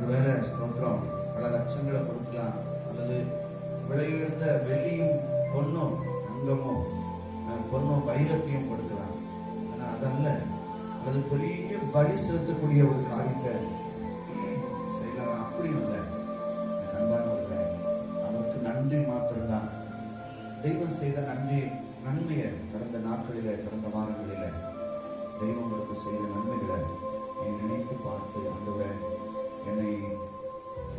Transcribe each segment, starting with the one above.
ஒருவேளை ஸ்தோத்திரம் பல லட்சங்களை கொடுக்கலாம், அல்லது விலையுயர்ந்த வெள்ளியும் பொண்ணும் தங்கமும் பொண்ணும் வைரத்தையும் கொடுக்கலாம். ஆனா அதல்ல, அல்லது பெரிய பலி செலுத்தக்கூடிய ஒரு காரியத்தை செய்யலாம். அப்படி இல்லை. அன்பானவர்களே, அவருக்கு நன்றி மாத்திரம்தான். தெய்வம் செய்த நன்மையை கடந்த நாட்களில, கடந்த வாரங்களில தெய்வம் உங்களுக்கு செய்த நன்மைகளை நீ நினைத்து பார்த்து, ஆண்டவரே என்னை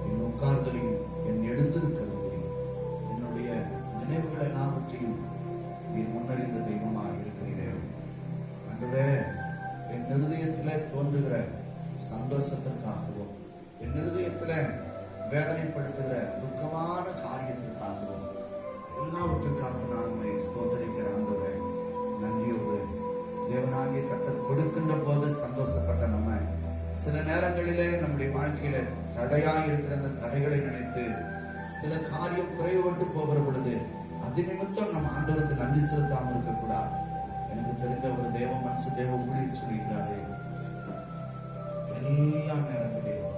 என் உட்கார்தலையும் என் எழுந்திருக்கிறதையும் என்னுடைய நினைவுகளை எல்லாவற்றையும் நீ முன்னறிந்த தெய்வமாக இருக்கிறீர்கள். ஆண்டவரே, என் இருதயத்தில தோன்றுகிற சந்தோஷத்திற்காகவும், என் இருதயத்தில வேதனைப்படுத்துகிற துக்கமான காரியத்திற்காகவும் எல்லாவற்றுக்காக நான் உண்மை ஸ்தோத்தரிக்கிறேன். ஆண்டவரே, நன்றியோடு தேவனாகிய கர்த்தர் கொடுக்கின்ற போது சந்தோஷப்பட்ட நம்ம சில நேரங்களிலே நம்முடைய வாழ்க்கையில தடையாய் இருக்கிற அந்த தடைகளை நினைத்து சில காரியம் குறைவுபட்டு போகிற பொழுது அது நிமித்தம் நம்ம ஆண்டவருக்கு நன்றி செலுத்தாமல் இருக்கக்கூடாது. எனக்கு தெரிந்த ஒரு தேவ மனசு தேவ ஊழியர் சொல்லியிருக்கிறாரு, எல்லா நேரங்களிலும்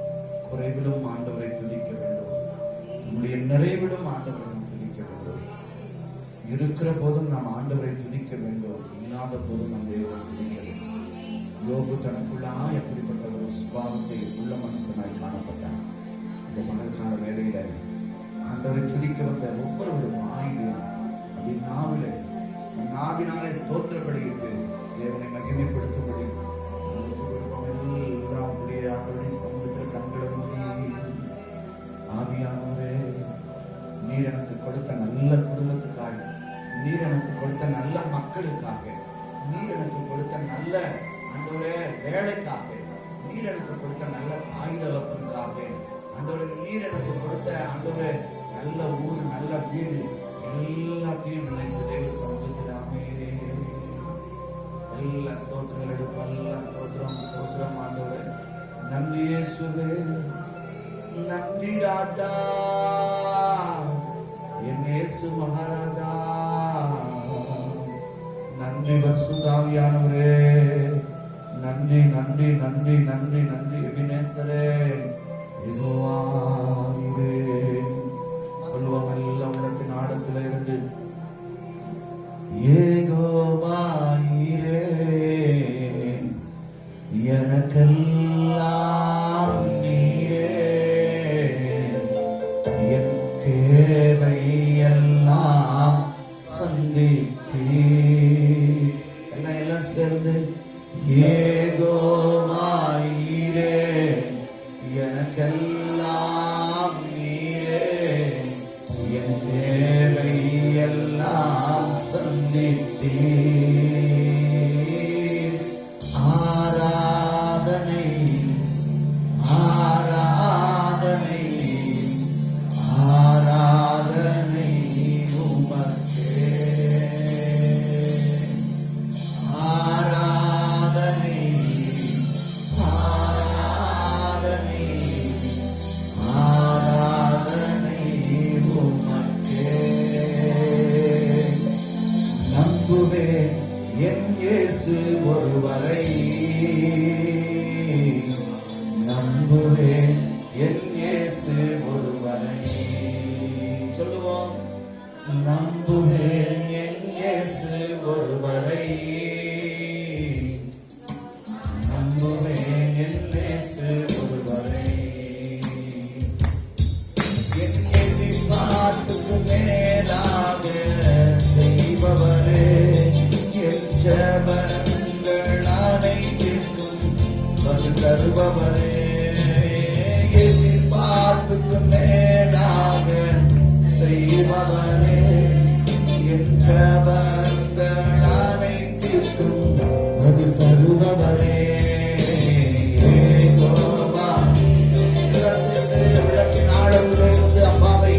குறைவிலும் ஆண்டவரை துதிக்க வேண்டும், நம்முடைய நிறைவிலும் ஆண்டவரை துதிக்க வேண்டும். இருக்கிற போதும் நாம் ஆண்டவரை துதிக்க வேண்டும், இல்லாத போதும் நம் தேவனை துதிக்க வேண்டும். யோபு தனக்குள்ளா எப்படிப்பட்ட ஒரு சுபாவத்தை உள்ள மனுஷனாய் காணப்பட்டார். அந்த மகள்கால வேலையில ஆண்டவரை துதிக்க வந்த ஒவ்வொருவரும் ஆயுதம் அப்படி நாவினாலே ஸ்தோத்திரப்படிட்டு தேவனை மகிமைப்படுத்தபடி ஆண்டவருடைய சமூகத்தில் கண்களை மூடி, ஆவியானவரே, நீர் எனக்கு கொடுத்த நல்ல குடும்பத்துக்காக, நீர் எனக்கு கொடுத்த நல்ல மக்களுக்காக, நீர் எனக்கு கொடுத்த நல்ல ஆண்டவரே வேலைக்காக, நீர் எனக்கு கொடுத்த நல்ல ஆயுதங்களுக்காக, ஆண்டவரே நீர் எனக்கு கொடுத்த ஆண்டவரே நல்ல ஊர், நல்ல வீடு, எல்லாத்தையும் நினைத்து தேவ சமூகத்திலாமே எல்லா ஸ்தோத்திரங்கள் எடுப்போம். எல்லா ஸ்தோத்திரம் ஆண்டவரே. நன்றி இயேசுவே, நன்றி ராஜா, என் இயேசு மகாராஜா, நன்றி பரிசுத்தாவியானவரே, நன்றி நன்றி நன்றி நன்றி நன்றி எபினேசரே, யெகோவாவே. சொல்லுவாங்க எல்லாம் உள்ளத்தின் ஆழத்துல இருந்து, யெகோவாயிரே, எனக்கெல்லாம் நீரே, என் தேவையெல்லாம் சந்திப்பீர். எல்லாம் சேர்ந்து யெகோவாயிரே, எனக்கெல்லாம் நீரே, என் தேவையெல்லாம் சந்திப்பீர். ஆராதனை ஆராதனை ஆராதனை உமக்கே, ஆராதனை ஆராதனை ஆராதனை உமக்கே. நம்புவேன் என் இயேசு ஒருவரை, நம்புவேன் என் இயேசு ஒருவரை. சொல்லுவோம், நம்புவேன் என் இயேசு ஒருவரை, நம்புவேன் என் இயேசு ஒருவரை. என் எதிர்பார்ப்புக்கு மேலாக செய்பவரே, என் ஜெபங்கள் அனைத்திற்கும் பதில் தருபவரே, எதிர்பார்ப்புக்கு மேலாக செய்பவரே, என் ஜெபங்கள் அனைத்திற்கும் பதில் தருபவரே. விளக்கின் ஆழத்திலிருந்து அப்பாவை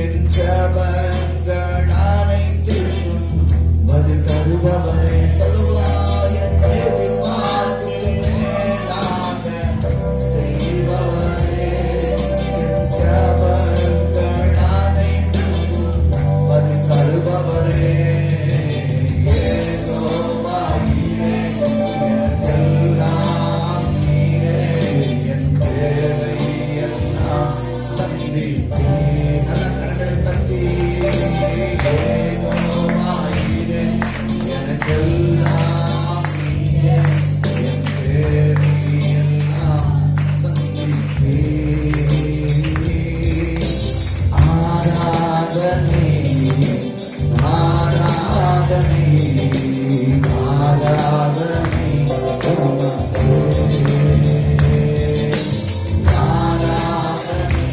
என் ஜபங்கள் அனைத்திற்கும் பதில் தருபவரே. சொல்லுவாய் என் வாழ்வுக்கு மேலாக செய்பவரே. என் ஜபங்கள் அனைத்திற்கும் பதில் தருபவரே. ஏகோவாயிரே, எனக்கெல்லாம் நீரே. என் தேவை எல்லாம் சந்திப்பீர். நல்ல கரங்களை தட்டி ஏகோவாயிரே, எனக்கெல்லாம் நீரே. என் தேவை எல்லாம் சந்திப்பீர். ஆராதனை ஆராதனை ஆராதனை உமக்கே. ஆராதனை